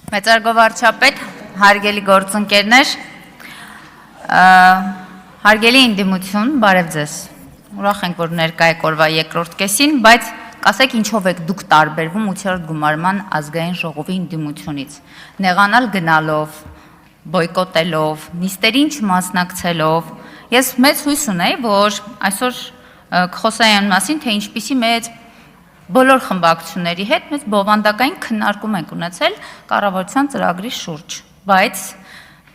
Մեծարգո վարչապետ, հարգելի գործընկերներ, հարգելի ինդիմություն, բարև ձեզ։ Ուրախ ենք, որ ներկա եք օրվա երկրորդ կեսին, բայց ասեք ինչով եք դուք տարբերվում 8-րդ գումարման ազգային ժողովի ինդիմությունից։ Նեղանալ գնալով, բոյկոտելով, նիստերին չմասնակցելով։ Ես մեծ հույս ունեի, որ այսօր կխոսայի այն մասին, թե ինչպիսի մեծ բոլոր խմբակցությունների հետ մեծ բովանդակային քննարկում ենք ունեցել կառավարության ծրագրի շուրջ, բայց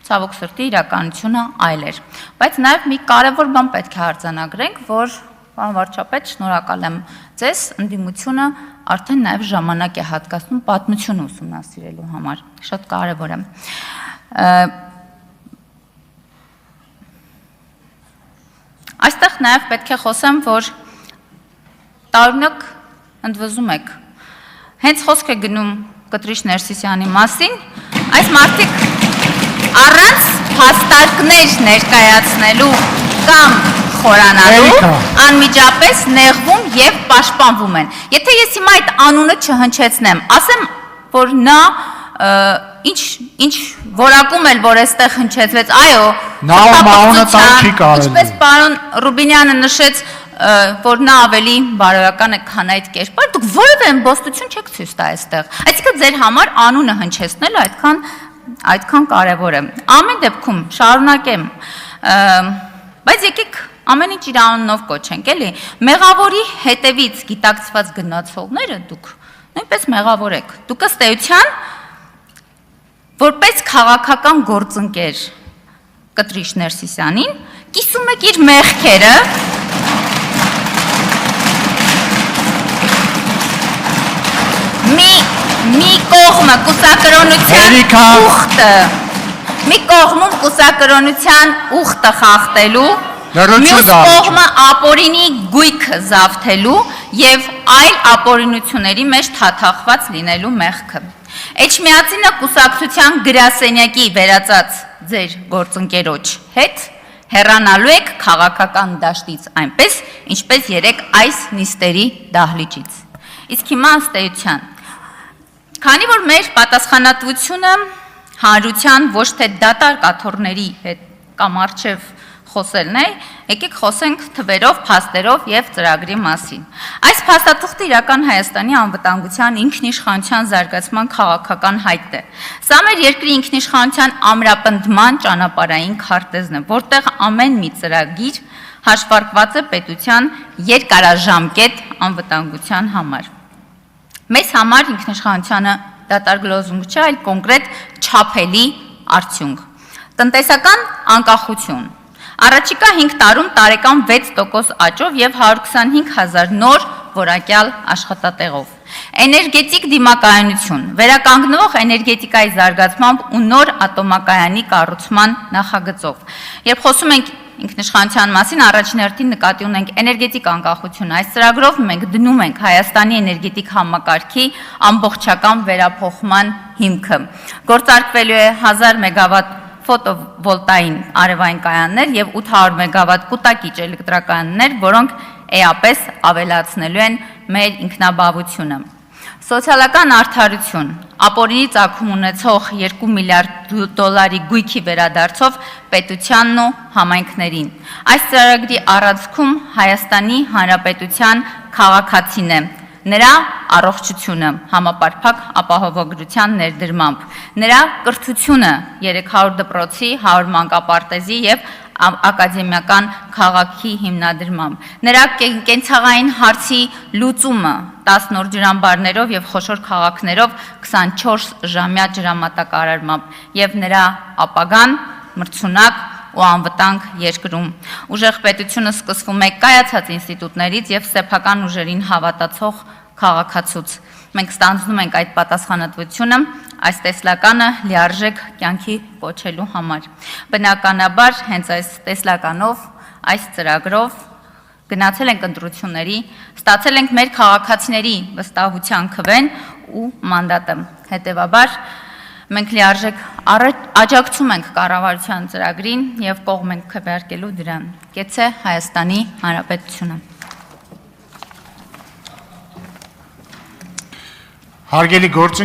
ցավոք սրտի իրականությունը այլ էր։ Բայց նաև մի կարևոր բան պետք է արձանագրենք, որ պարոն վարչապետ, շնորհակալ եմ ձեզ, ընդդիմությունը արդեն նաև ժամանակ է հատկացնում պատմությունը ուսումնասիրելու համար, շատ կարևոր է։ Այստեղ նաև պետք է խոսեմ, որ տարօրինակ ընդվզում եք, հենց խոսք է գնում Կտրիչ Ներսիսյանի մասին, այս մարդիկ առանց փաստարկներ ներկայացնելու կամ խորանալու անմիջապես նեղվում և պաշտպանվում են։ Եթե ես հիմա այդ անունը չհնչեցնեմ, ասեմ, որ նա ինչ որակում էլ, որ այստեղ հնչեցվեց, այո, ինչպես պարոն Ռուբինյանը նշեց, որ նա ավելի բարոյական է, քան այդ կերպար, դուք որևէ ըմբոստություն չեք ցույց տա այստեղ։ Այսինքն ձեր համար անունը հնչեցնելը այդքան կարևոր է։ Ամեն դեպքում շարունակեմ, բայց եկեք ամեն ինչ իր անունով կոչենք, էլի։ Մեղավորի հետևից գիտակցված գնացողները դուք նույնպես մեղավոր եք։ Դուք ըստ էության, որպես քաղաքական գործընկեր Կտրիչ Ներսիսյանին, կիսում եք իր մեղքերը մի կողմը կուսակրոնության ուխտը, մի կողմում կուսակրոնության ուխտը խախտելու, մյուս կողմը ապօրինի գույքը զավթելու և այլ ապօրինությունների մեջ թաթախված լինելու մեղքը։ Էջմիածինը կուսակցության գրասենյակի վերածած ձեր գործընկերոջ հետ հեռանալու եք քաղաքական դաշտից այնպես, ինչպես երեկ այս նիստերի դահլիճից։ Իսկ հիմա ըստ էության, քանի որ մեր պատասխանատվությունը հանրության ոչ թե դատարկ աթոռների հետ կամ առջև խոսելն է, եկեք խոսենք թվերով, փաստերով և ծրագրի մասին։ Այս փաստաթուղթը իրական Հայաստանի անվտանգության ինքնիշխանության զարգացման քաղաքական հայտ է։ Սա մեր երկրի ինքնիշխանության ամրապնդման ճանապարհային քարտեզն է, որտեղ ամեն մի ծրագիր հաշվարկված է պետության երկարաժամկետ անվտանգության համար։ Մեզ համար ինքնիշխանությունը դատարկ լոզունգ չէ, այլ կոնկրետ չափելի արդյունք։ Տնտեսական անկախություն։ Առաջիկա 5 տարում տարեկան 6% աճով և 125,000 նոր որակյալ աշխատատեղով։ Էներգետիկ դիմակայունություն, վերականգնվող էներգետիկայի զարգացմամբ ու նոր ատոմակայանի կառուցման նախագծով։ Երբ խոսում ենք ինքնիշխանության մասին, առաջին հերթին նկատի ունենք էներգետիկ անկախություն։ Այս ծրագրով մենք դնում ենք Հայաստանի էներգետիկ համակարգի ամբողջական վերափոխման հիմքը։ Գործարկվելու է 1000 մեգավատ ֆոտովոլտային արևային կայաններ և 800 մեգավատ կուտակիչ էլեկտրակայաններ, որոնք էապես ավելացնելու են մեր ինքնաբավությունը։ Սոցիալական արդարություն, ապօրինի ծագում ունեցող $2 միլիարդ գույքի վերադարձով պետությանն ու համայնքներին։ Այս ծրագրի առանցքում Հայաստանի Հանրապետության քաղաքացին է, նրա առողջությունը համապարփակ ապահովագրության ներդրմամբ, նրա կրթությունը 300 դպրոցի, 100 մանկապարտեզի և ակադեմիական քաղաքի հիմնադրմամբ, նրա կենցաղային հարցի լուծումը 10 նոր ջրամբարներով և խոշոր քաղաքներով 24-ժամյա ջրամատակարարմամբ և նրա ապագան մրցունակ ու անվտանգ երկրում։ Ուժեղ պետությունը սկսվում է կայացած ինստիտուտներից և սեփական ուժերին հավատացող քաղաքացուց։ Մենք ստանձնում ենք այդ պատասխանատվությունը այս տեսլականը լիարժեք կյանքի կոչելու համար։ Բնականաբար հենց այս տեսլականով, այս ծրագրով գնացել ենք ընտրությունների, ստացել ենք մեր քաղաքացիների վստահության քվեն ու մանդատը։ Հետևաբար մենք լիարժեք աջակցում ենք կառավարության ծրագրին և կողմ ենք քվեարկելու դրան։ Կեցցե Հայաստանի Հանրապետությունը։ Հարգելի գործ